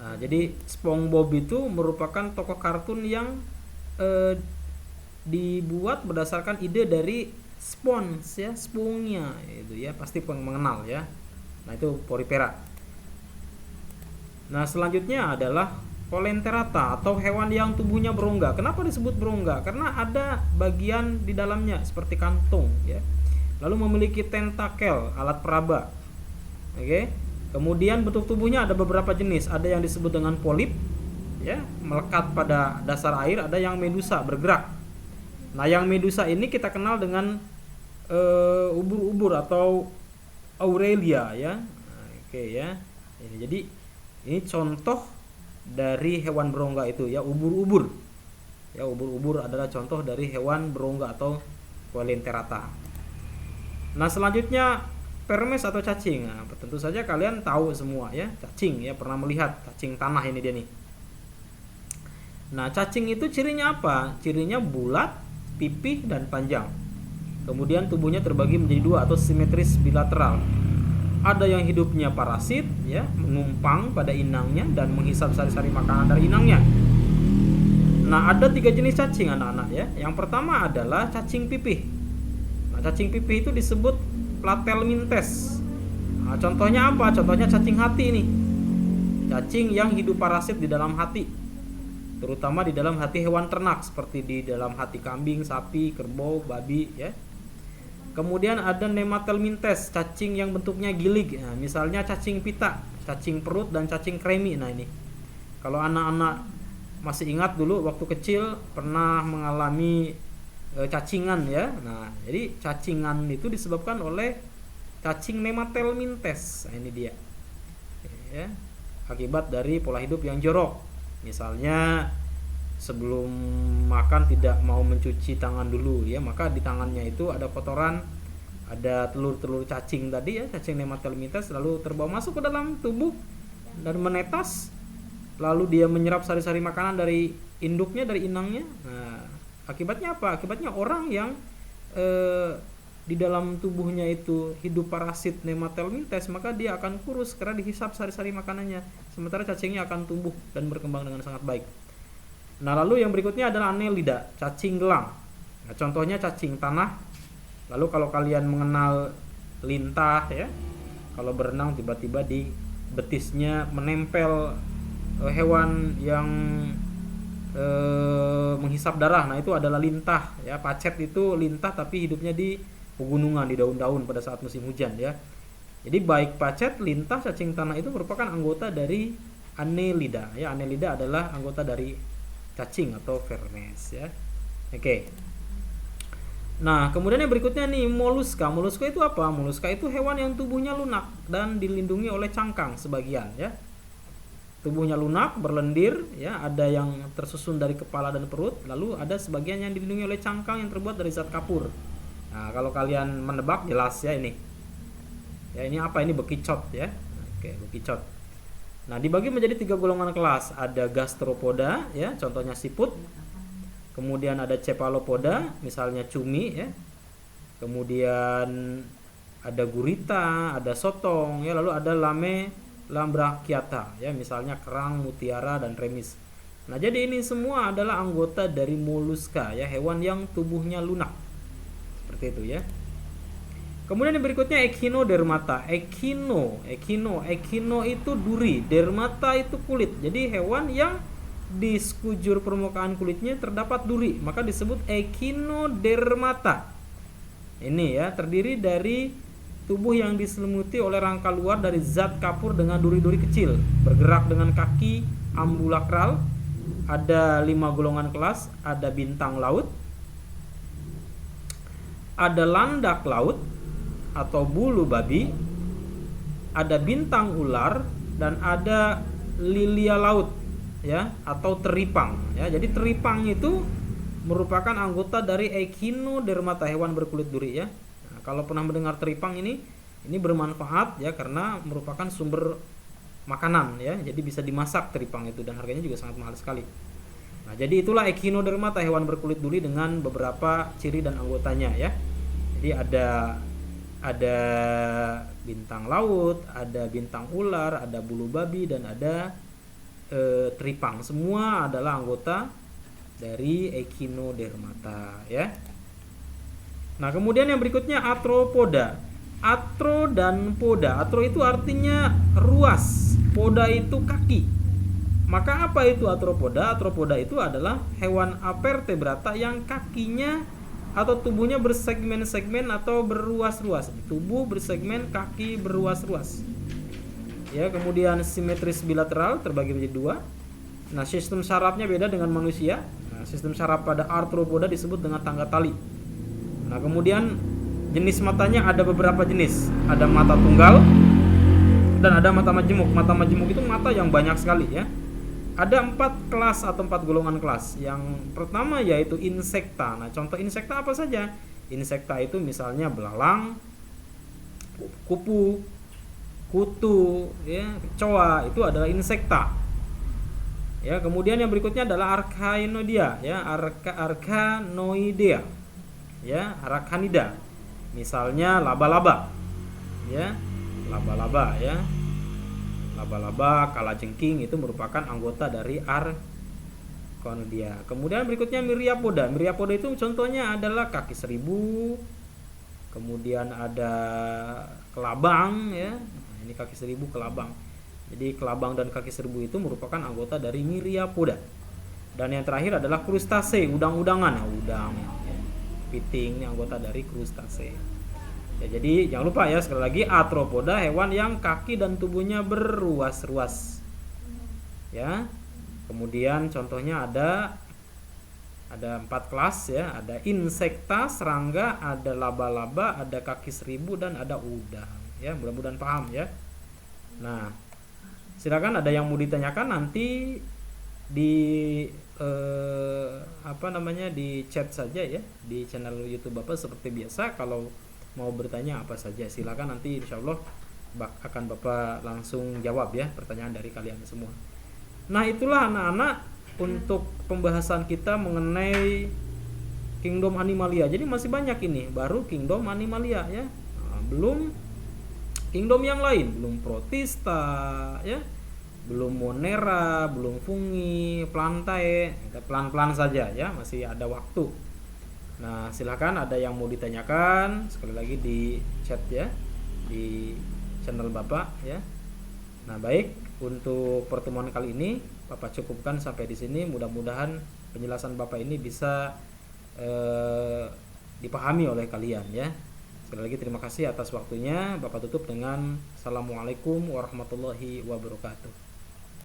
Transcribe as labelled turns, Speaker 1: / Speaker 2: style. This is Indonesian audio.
Speaker 1: Jadi SpongeBob itu merupakan tokoh kartun yang eh, dibuat berdasarkan ide dari Spons ya, Spongnya itu ya, pasti mengenal ya. Nah, itu Porifera. Nah, selanjutnya adalah Colenterata atau hewan yang tubuhnya berongga. Kenapa disebut berongga? Karena ada bagian di dalamnya seperti kantung ya. Lalu memiliki tentakel, alat peraba. Oke. Kemudian bentuk tubuhnya ada beberapa jenis. Ada yang disebut dengan polip ya, melekat pada dasar air, ada yang medusa bergerak. Nah, yang medusa ini kita kenal dengan ubur-ubur atau Aurelia ya. Oke ya. Jadi ini contoh dari hewan berongga itu ya, ubur-ubur. Ya, ubur-ubur adalah contoh dari hewan berongga atau Coelenterata. Nah, selanjutnya Permes atau cacing. Nah, tentu saja kalian tahu semua ya, cacing ya, pernah melihat cacing tanah ini dia nih. Nah, cacing itu cirinya apa? Cirinya bulat, pipih dan panjang. Kemudian tubuhnya terbagi menjadi dua atau simetris bilateral. Ada yang hidupnya parasit ya, menumpang pada inangnya dan menghisap sari-sari makanan dari inangnya. Nah, ada 3 jenis cacing anak-anak ya. Yang pertama adalah cacing pipih. Nah, cacing pipih itu disebut Platelmintes. Nah, contohnya apa? Contohnya cacing hati ini. Cacing yang hidup parasit di dalam hati, terutama di dalam hati hewan ternak seperti di dalam hati kambing, sapi, kerbau, babi ya. Kemudian ada Nematelmintes, cacing yang bentuknya gilig. Nah, misalnya cacing pita, cacing perut dan cacing kremi. Nah, ini. Kalau anak-anak masih ingat dulu waktu kecil pernah mengalami cacingan ya. Nah, jadi cacingan itu disebabkan oleh cacing Nematelmintes. Nah, ini dia. Ya. Akibat dari pola hidup yang jorok. Misalnya sebelum makan tidak mau mencuci tangan dulu ya, maka di tangannya itu ada kotoran, ada telur-telur cacing tadi ya, cacing Nematelmintes, lalu terbawa masuk ke dalam tubuh dan menetas, lalu dia menyerap sari-sari makanan dari induknya, dari inangnya. Nah, akibatnya apa? Akibatnya orang yang di dalam tubuhnya itu hidup parasit Nematelmintes, maka dia akan kurus karena dihisap sari-sari makanannya, sementara cacingnya akan tumbuh dan berkembang dengan sangat baik. Nah, lalu yang berikutnya adalah Annelida, cacing gelang. Nah, contohnya cacing tanah. Lalu kalau kalian mengenal lintah ya, kalau berenang tiba-tiba di betisnya menempel hewan yang menghisap darah. Nah, itu adalah lintah ya. Pacet itu lintah tapi hidupnya di pegunungan, di daun-daun pada saat musim hujan ya. Jadi baik pacet, lintah, cacing tanah itu merupakan anggota dari Annelida ya. Annelida adalah anggota dari cacing atau vermes ya. Oke. Nah, kemudian yang berikutnya nih, moluska. Moluska itu apa? Moluska itu hewan yang tubuhnya lunak dan dilindungi oleh cangkang sebagian ya. Tubuhnya lunak, berlendir ya, ada yang tersusun dari kepala dan perut, lalu ada sebagian yang dilindungi oleh cangkang yang terbuat dari zat kapur. Nah, kalau kalian menebak jelas ya ini. Ya, ini apa? Ini bekicot ya. Oke, bekicot. Nah, dibagi menjadi 3 golongan kelas. Ada gastropoda ya, contohnya siput. Kemudian ada cephalopoda, misalnya cumi ya. Kemudian ada gurita, ada sotong ya, lalu ada lambrachiata ya, misalnya kerang, mutiara dan remis. Nah, jadi ini semua adalah anggota dari moluska ya, hewan yang tubuhnya lunak. Seperti itu ya. Kemudian yang berikutnya echinodermata. Echino itu duri, dermata itu kulit. Jadi hewan yang di sekujur permukaan kulitnya terdapat duri, maka disebut echinodermata. Ini ya, terdiri dari tubuh yang diselimuti oleh rangka luar dari zat kapur dengan duri-duri kecil, bergerak dengan kaki ambulakral. Ada 5 golongan kelas, ada bintang laut, ada landak laut atau bulu babi, ada bintang ular, dan ada lilia laut ya, atau teripang ya. Jadi teripang itu merupakan anggota dari echinodermata, hewan berkulit duri ya. Nah, kalau pernah mendengar teripang ini bermanfaat ya, karena merupakan sumber makanan ya. Jadi bisa dimasak teripang itu dan harganya juga sangat mahal sekali. Nah, jadi itulah echinodermata, hewan berkulit duri dengan beberapa ciri dan anggotanya ya. Jadi ada bintang laut, ada bintang ular, ada bulu babi, dan ada tripang. Semua adalah anggota dari Echinodermata ya. Nah, kemudian yang berikutnya arthropoda. Arthro dan poda. Arthro itu artinya ruas, poda itu kaki. Maka apa itu arthropoda? Arthropoda itu adalah hewan avertebrata yang kakinya atau tubuhnya bersegmen-segmen atau berruas-ruas. Tubuh bersegmen, kaki berruas-ruas. Ya, kemudian simetris bilateral terbagi menjadi dua. Nah, sistem sarafnya beda dengan manusia. Nah, sistem saraf pada arthropoda disebut dengan tangga tali. Nah, kemudian jenis matanya ada beberapa jenis. Ada mata tunggal dan ada mata majemuk. Mata majemuk itu mata yang banyak sekali ya. Ada 4 kelas atau 4 golongan kelas. Yang pertama yaitu insekta. Nah, contoh insekta apa saja? Insekta itu misalnya belalang, kupu, kutu, ya, kecoa, itu adalah insekta. Ya, kemudian yang berikutnya adalah arachnoidea, ya, arachnoidea. Ya, arachnida. Misalnya laba-laba. Ya, laba-laba ya. Laba-laba, kalajengking itu merupakan anggota dari arachnoidea. Kemudian berikutnya myriapoda. Myriapoda itu contohnya adalah kaki seribu. Kemudian ada kelabang ya. Nah, ini kaki seribu kelabang. Jadi kelabang dan kaki seribu itu merupakan anggota dari myriapoda. Dan yang terakhir adalah krustase, udang-udangan. Nah, udang ya. Kepiting ini anggota dari krustase. Ya, jadi jangan lupa ya, sekali lagi arthropoda hewan yang kaki dan tubuhnya berruas-ruas. Ya. Kemudian contohnya ada 4 kelas ya, ada insekta, serangga, ada laba-laba, ada kaki seribu dan ada udang. Ya, mudah-mudahan paham ya. Nah, silakan ada yang mau ditanyakan nanti di di chat saja ya di channel YouTube Bapak seperti biasa. Kalau mau bertanya apa saja silakan, nanti insyaallah akan Bapak langsung jawab ya pertanyaan dari kalian semua. Nah, itulah anak-anak untuk pembahasan kita mengenai Kingdom Animalia. Jadi masih banyak ini, baru Kingdom Animalia ya. Nah, belum kingdom yang lain, belum Protista ya. Belum Monera, belum Fungi, Plantae. Pelan-pelan saja ya, masih ada waktu. Nah, silakan ada yang mau ditanyakan sekali lagi di chat ya di channel Bapak ya. Nah, baik, untuk pertemuan kali ini Bapak cukupkan sampai di sini. Mudah-mudahan penjelasan Bapak ini bisa dipahami oleh kalian ya. Sekali lagi terima kasih atas waktunya. Bapak tutup dengan Assalamualaikum warahmatullahi wabarakatuh.